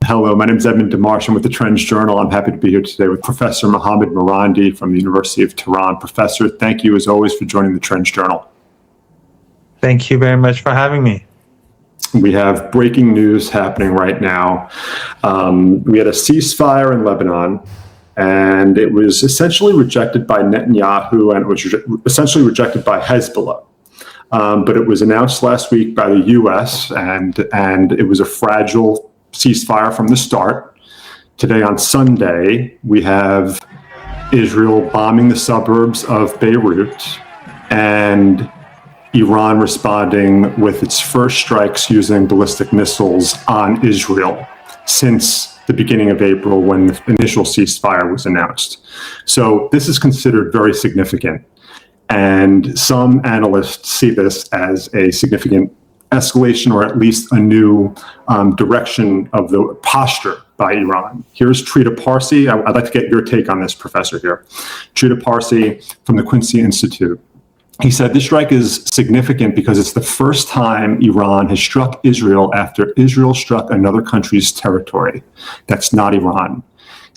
Hello, my name is Edmund Demarche. I'm with the Trends Journal. I'm happy to be here today with Professor Mohammad Marandi from the University of Tehran. Professor, thank you as always for joining the Trends Journal. Thank you very much for having me. We have breaking news happening right now. We had a ceasefire in Lebanon, and it was essentially rejected by Netanyahu, and it was essentially rejected by Hezbollah. But it was announced last week by the U.S., and it was a fragile ceasefire from the start. Today on Sunday, we have Israel bombing the suburbs of Beirut and Iran responding with its first strikes using ballistic missiles on Israel since the beginning of April when the initial ceasefire was announced. So this is considered very significant. And some analysts see this as a significant escalation, or at least a new direction of the posture by Iran. Here's Trita Parsi. I'd like to get your take on this, Professor, here. Trita Parsi from the Quincy Institute. He said this strike is significant because it's the first time Iran has struck Israel after Israel struck another country's territory. That's not Iran.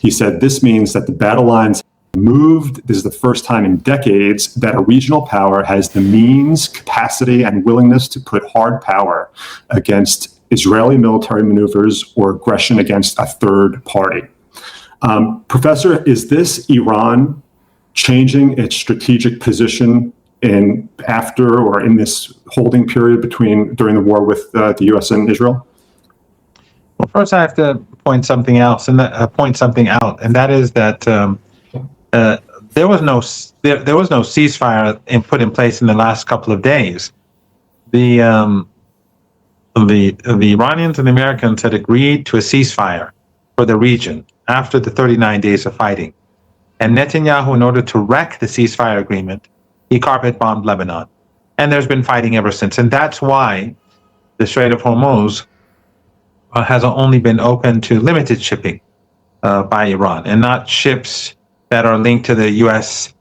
He said this means that the battle lines moved. This is the first time in decades that a regional power has the means, capacity, and willingness to put hard power against Israeli military maneuvers or aggression against a third party. Professor, is this Iran changing its strategic position in this holding period during the war with the U.S. and Israel? Well, first I have to point something out, and that is that there was no ceasefire put in place in the last couple of days. The Iranians and the Americans had agreed to a ceasefire for the region after the 39 days of fighting, and Netanyahu, in order to wreck the ceasefire agreement, he carpet bombed Lebanon, and there's been fighting ever since. And that's why the Strait of Hormuz has only been open to limited shipping by Iran, and not ships that are linked to the U.S.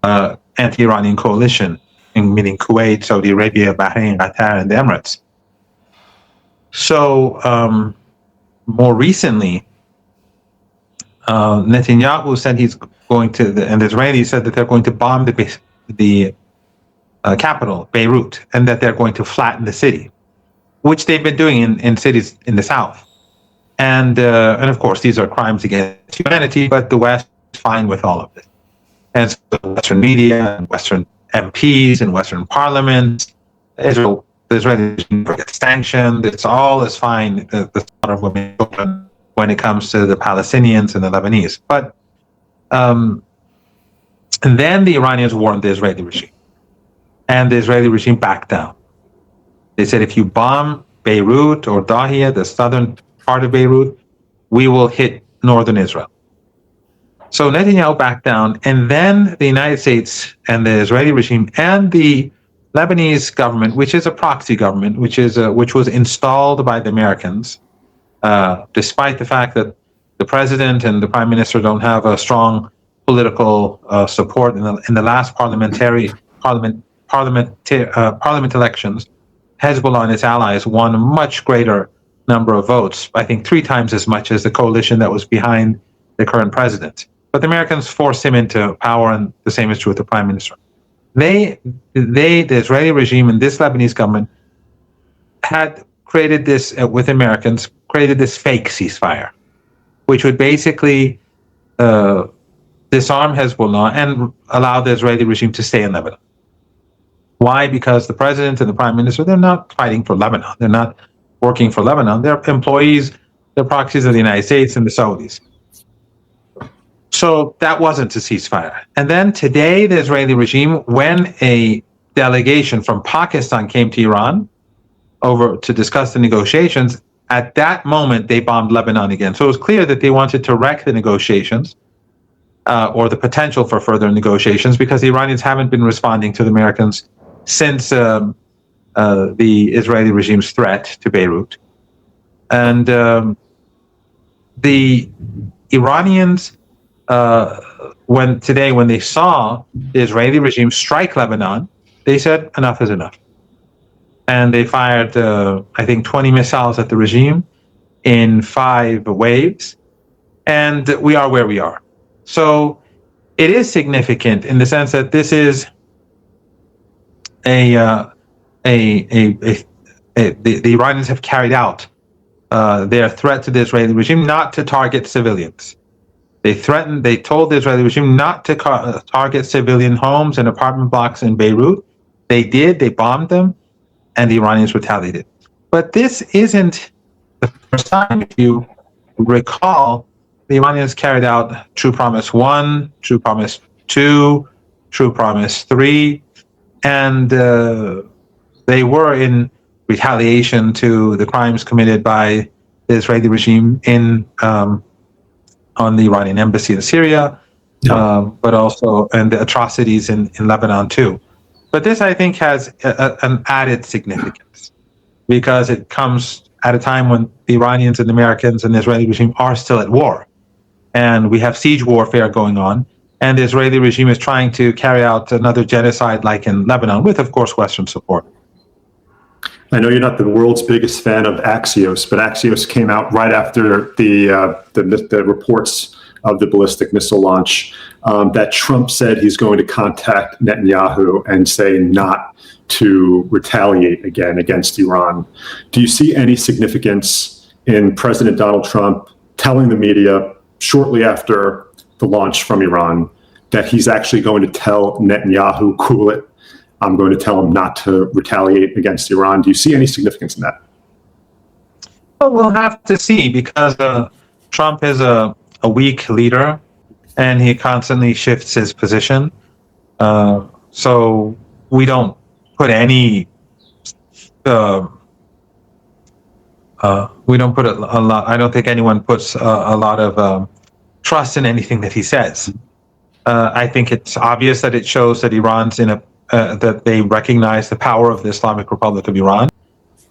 anti-Iranian coalition, meaning Kuwait, Saudi Arabia, Bahrain, Qatar, and the Emirates. So more recently, Netanyahu said he's going to, and the Israelis said that they're going to bomb the capital, Beirut, and that they're going to flatten the city, which they've been doing in cities in the south. And of course, these are crimes against humanity, but the West is fine with all of this. And so the Western media, and Western MPs, and Western parliaments, the Israeli regime gets sanctioned. It's all is fine, the slaughter of women and children, when it comes to the Palestinians and the Lebanese. But and then the Iranians warned the Israeli regime, and the Israeli regime backed down. They said, if you bomb Beirut or Dahia, the southern part of Beirut, we will hit northern Israel. So Netanyahu backed down, and then the United States and the Israeli regime and the Lebanese government, which is a proxy government, which was installed by the Americans, despite the fact that the president and the prime minister don't have a strong political support in the last parliament elections. Hezbollah and its allies won a much greater number of votes, I think 3 times as much as the coalition that was behind the current president. But the Americans forced him into power, and the same is true with the prime minister. The Israeli regime and this Lebanese government had created this, with Americans, created this fake ceasefire, which would basically disarm Hezbollah and allow the Israeli regime to stay in Lebanon. Why? Because the president and the prime minister, they're not fighting for Lebanon. They're not working for Lebanon. They're employees, they're proxies of the United States and the Saudis. So that wasn't a ceasefire. And then today, the Israeli regime, when a delegation from Pakistan came to Iran over to discuss the negotiations, at that moment, they bombed Lebanon again. So it was clear that they wanted to wreck the negotiations, or the potential for further negotiations, because the Iranians haven't been responding to the Americans since the Israeli regime's threat to Beirut. And the Iranians, when they saw the Israeli regime strike Lebanon, they said enough is enough. And they fired, I think, 20 missiles at the regime. in 5 waves, and we are where we are. So it is significant in the sense that this is the Iranians have carried out their threat to the Israeli regime not to target civilians. They told the Israeli regime not to target civilian homes and apartment blocks in Beirut. They did, they bombed them, and the Iranians retaliated. But this isn't the first time. If you recall, the Iranians carried out True Promise 1, True Promise 2, True Promise 3, and they were in retaliation to the crimes committed by the Israeli regime on the Iranian embassy in Syria, but also and the atrocities in Lebanon too. But this, I think, has an added significance because it comes at a time when the Iranians and the Americans and the Israeli regime are still at war. And we have siege warfare going on. And the Israeli regime is trying to carry out another genocide like in Lebanon with, of course, Western support. I know you're not the world's biggest fan of Axios, but Axios came out right after the reports of the ballistic missile launch that Trump said he's going to contact Netanyahu and say not to retaliate again against Iran. Do you see any significance in President Donald Trump telling the media shortly after the launch from Iran that he's actually going to tell Netanyahu, cool it, I'm going to tell him not to retaliate against Iran? Do you see any significance in that? Well, we'll have to see because Trump is a weak leader and he constantly shifts his position. So we don't put any, we don't put a lot, I don't think anyone puts a lot of trust in anything that he says. I think it's obvious that it shows that Iran's that they recognize the power of the Islamic Republic of Iran,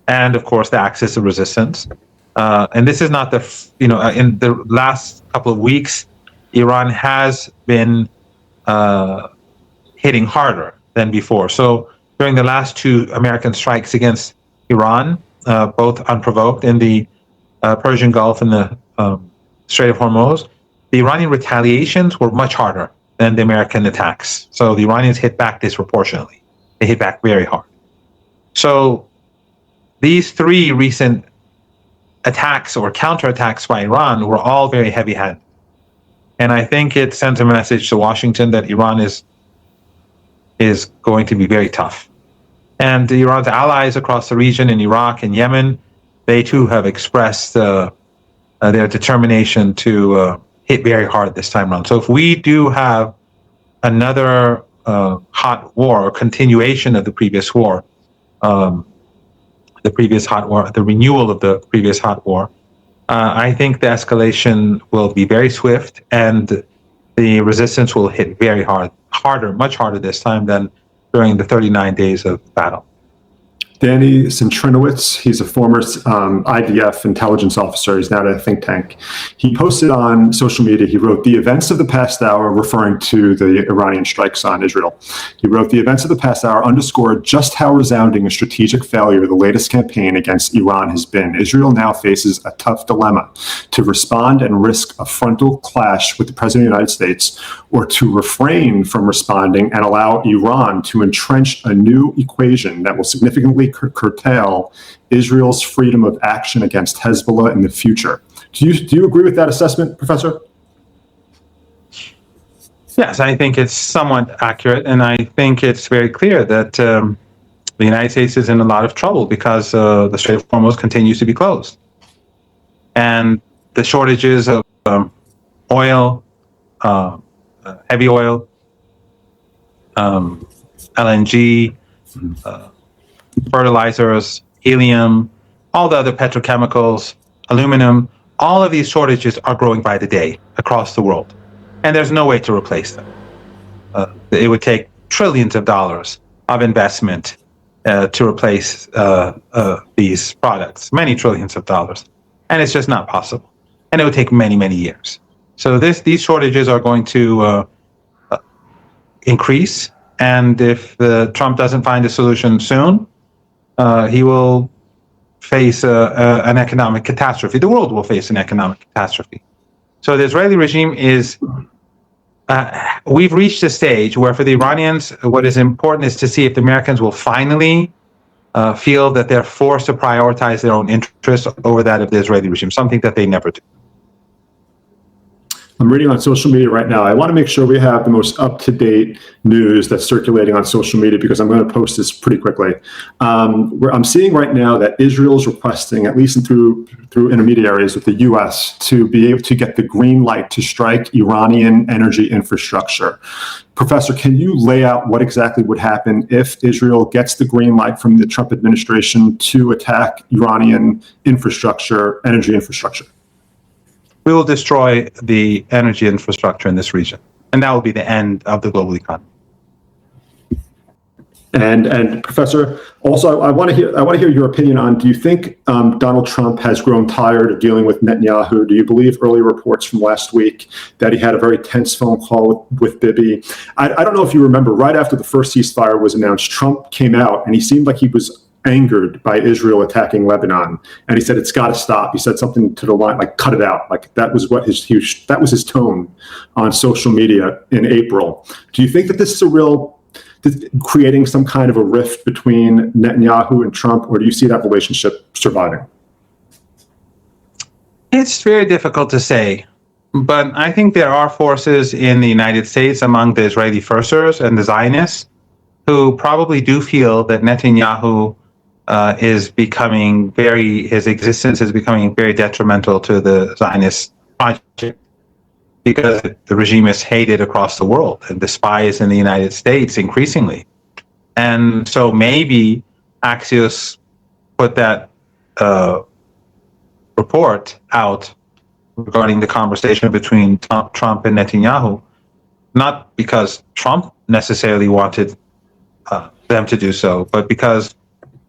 and of course the axis of resistance. And this is not in the last couple of weeks, Iran has been hitting harder than before. So during the last 2 American strikes against Iran, both unprovoked in the Persian Gulf and the Strait of Hormuz, the Iranian retaliations were much harder than the American attacks. So the Iranians hit back disproportionately. They hit back very hard. So these 3 recent attacks or counterattacks by Iran were all very heavy-handed. And I think it sends a message to Washington that Iran is going to be very tough. And Iran's allies across the region in Iraq and Yemen, they too have expressed their determination to hit very hard this time around. So if we do have another hot war, or continuation of the previous war, the renewal of the previous hot war, I think the escalation will be very swift and the resistance will hit very harder, much harder this time than during the 39 days of battle. Danny Centrinowitz, he's a former IDF intelligence officer. He's now at a think tank. He posted on social media, he wrote, "The events of the past hour," referring to the Iranian strikes on Israel. He wrote, "The events of the past hour underscored just how resounding a strategic failure the latest campaign against Iran has been. Israel now faces a tough dilemma: to respond and risk a frontal clash with the President of the United States, or to refrain from responding and allow Iran to entrench a new equation that will significantly curtail Israel's freedom of action against Hezbollah in the future." Do you agree with that assessment, Professor? Yes, I think it's somewhat accurate, and I think it's very clear that the United States is in a lot of trouble because the Strait of Hormuz continues to be closed. And the shortages of oil, heavy oil, LNG, fertilizers, helium, all the other petrochemicals, aluminum, all of these shortages are growing by the day across the world. And there's no way to replace them. It would take trillions of dollars of investment to replace these products, many trillions of dollars. And it's just not possible. And it would take many, many years. So these shortages are going to increase. And if Trump doesn't find a solution soon, he will face an economic catastrophe. The world will face an economic catastrophe. So the Israeli regime is, we've reached a stage where for the Iranians, what is important is to see if the Americans will finally feel that they're forced to prioritize their own interests over that of the Israeli regime, something that they never do. I'm reading on social media right now. I want to make sure we have the most up-to-date news that's circulating on social media because I'm going to post this pretty quickly. I'm seeing right now that Israel is requesting, at least through intermediaries with the U.S., to be able to get the green light to strike Iranian energy infrastructure. Professor, can you lay out what exactly would happen if Israel gets the green light from the Trump administration to attack Iranian infrastructure, energy infrastructure? We will destroy the energy infrastructure in this region, and that will be the end of the global economy. And Professor, also I want to hear your opinion on: do you think Donald Trump has grown tired of dealing with Netanyahu? Do you believe early reports from last week that he had a very tense phone call with Bibi? I don't know if you remember, right after the first ceasefire was announced, Trump came out and he seemed like he was angered by Israel attacking Lebanon, and he said it's got to stop. He said something to the line like "cut it out." Like that was what that was his tone on social media in April. Do you think that this is creating some kind of a rift between Netanyahu and Trump, or do you see that relationship surviving? It's very difficult to say, but I think there are forces in the United States among the Israeli firsters and the Zionists who probably do feel that Netanyahu his existence is becoming very detrimental to the Zionist project because the regime is hated across the world and despised in the United States increasingly. And so maybe Axios put that report out regarding the conversation between Trump and Netanyahu, not because Trump necessarily wanted them to do so, but because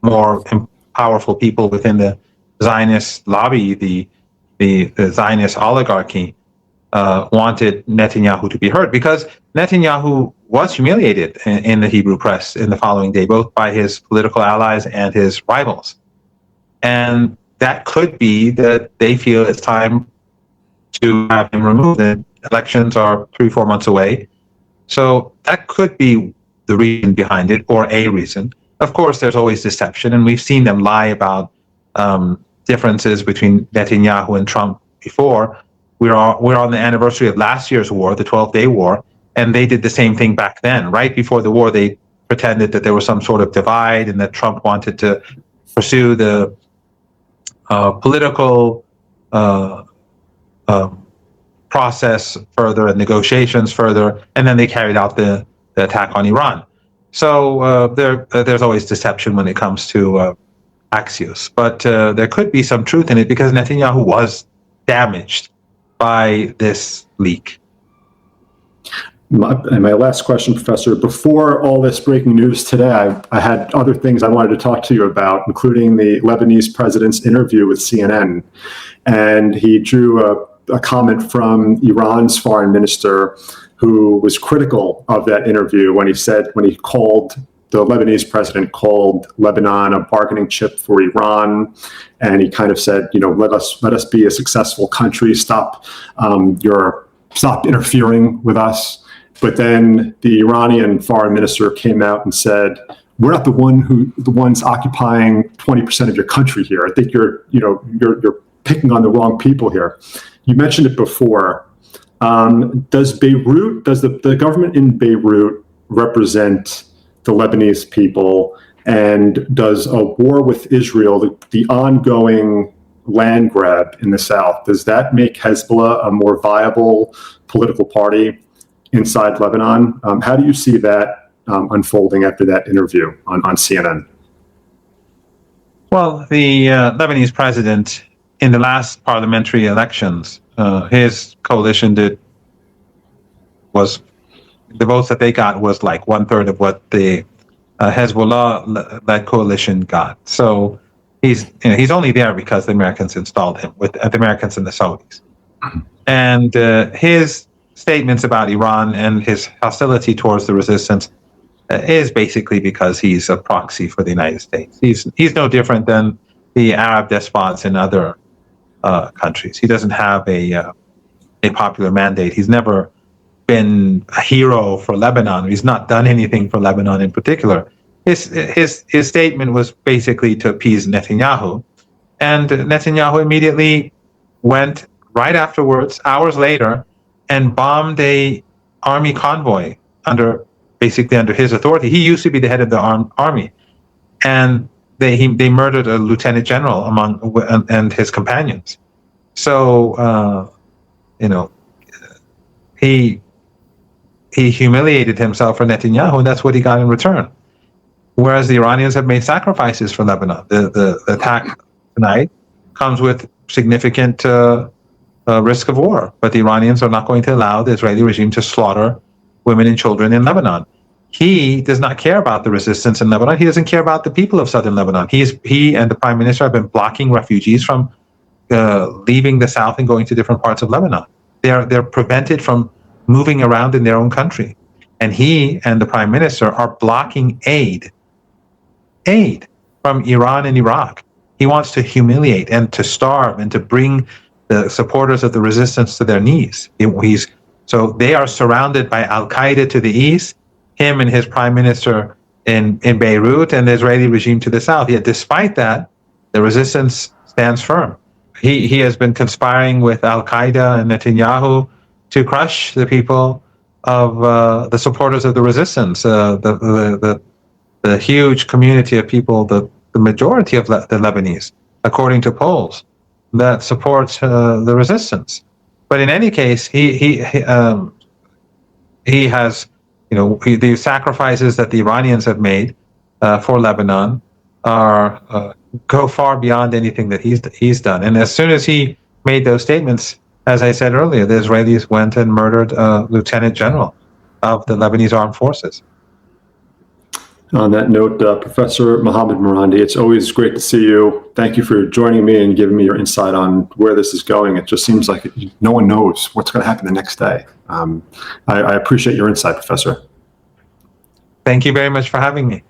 more powerful people within the Zionist lobby, the Zionist oligarchy, wanted Netanyahu to be heard, because Netanyahu was humiliated in the Hebrew press in the following day, both by his political allies and his rivals. And that could be that they feel it's time to have him removed. The elections are 3-4 months away. So that could be the reason behind it, or a reason. Of course, there's always deception, and we've seen them lie about differences between Netanyahu and Trump before. We're on the anniversary of last year's war, the 12-day war, and they did the same thing back then. Right before the war, they pretended that there was some sort of divide and that Trump wanted to pursue the political process further and negotiations further, and then they carried out the attack on Iran. So there's always deception when it comes to Axios. But there could be some truth in it because Netanyahu was damaged by this leak. And my last question, Professor, before all this breaking news today, I had other things I wanted to talk to you about, including the Lebanese president's interview with CNN. And he drew a comment from Iran's foreign minister who was critical of that interview when he called the Lebanese president called Lebanon a bargaining chip for Iran, and he kind of said, let us be a successful country. Stop interfering with us. But then the Iranian foreign minister came out and said, "We're not the ones occupying 20% of your country here. I think you're picking on the wrong people here." You mentioned it before. Does the government in Beirut represent the Lebanese people? And does a war with Israel, the ongoing land grab in the south, does that make Hezbollah a more viable political party inside Lebanon? How do you see that unfolding after that interview on CNN? Well, the Lebanese president, in the last parliamentary elections, his coalition the votes that they got was like 1/3 of what the Hezbollah-led coalition got. So he's only there because the Americans installed him, with the Americans and the Saudis. And his statements about Iran and his hostility towards the resistance is basically because he's a proxy for the United States. He's no different than the Arab despots in other countries. He doesn't have a popular mandate. He's never been a hero for Lebanon. He's not done anything for Lebanon in particular. His statement was basically to appease Netanyahu, and Netanyahu immediately went right afterwards, hours later, and bombed a army convoy under his authority. He used to be the head of the army, and they murdered a lieutenant general and his companions. So he humiliated himself for Netanyahu, and that's what he got in return. Whereas the Iranians have made sacrifices for Lebanon. The attack tonight comes with significant risk of war, but the Iranians are not going to allow the Israeli regime to slaughter women and children in Lebanon. He does not care about the resistance in Lebanon. He doesn't care about the people of southern Lebanon. He and the prime minister have been blocking refugees from leaving the south and going to different parts of Lebanon. They're prevented from moving around in their own country. And he and the prime minister are blocking aid from Iran and Iraq. He wants to humiliate and to starve and to bring the supporters of the resistance to their knees. So they are surrounded by Al-Qaeda to the east, him and his prime minister in Beirut, and the Israeli regime to the south. Yet despite that, the resistance stands firm. He has been conspiring with Al-Qaeda and Netanyahu to crush the people of the supporters of the resistance, the huge community of people, the majority of the Lebanese, according to polls, that supports the resistance. But in any case, he has, the sacrifices that the Iranians have made for Lebanon go far beyond anything that he's done. And as soon as he made those statements, as I said earlier, the Israelis went and murdered a lieutenant general of the Lebanese armed forces. On that note, Professor Mohammad Marandi, it's always great to see you. Thank you for joining me and giving me your insight on where this is going. It just seems like no one knows what's going to happen the next day. I appreciate your insight, Professor. Thank you very much for having me.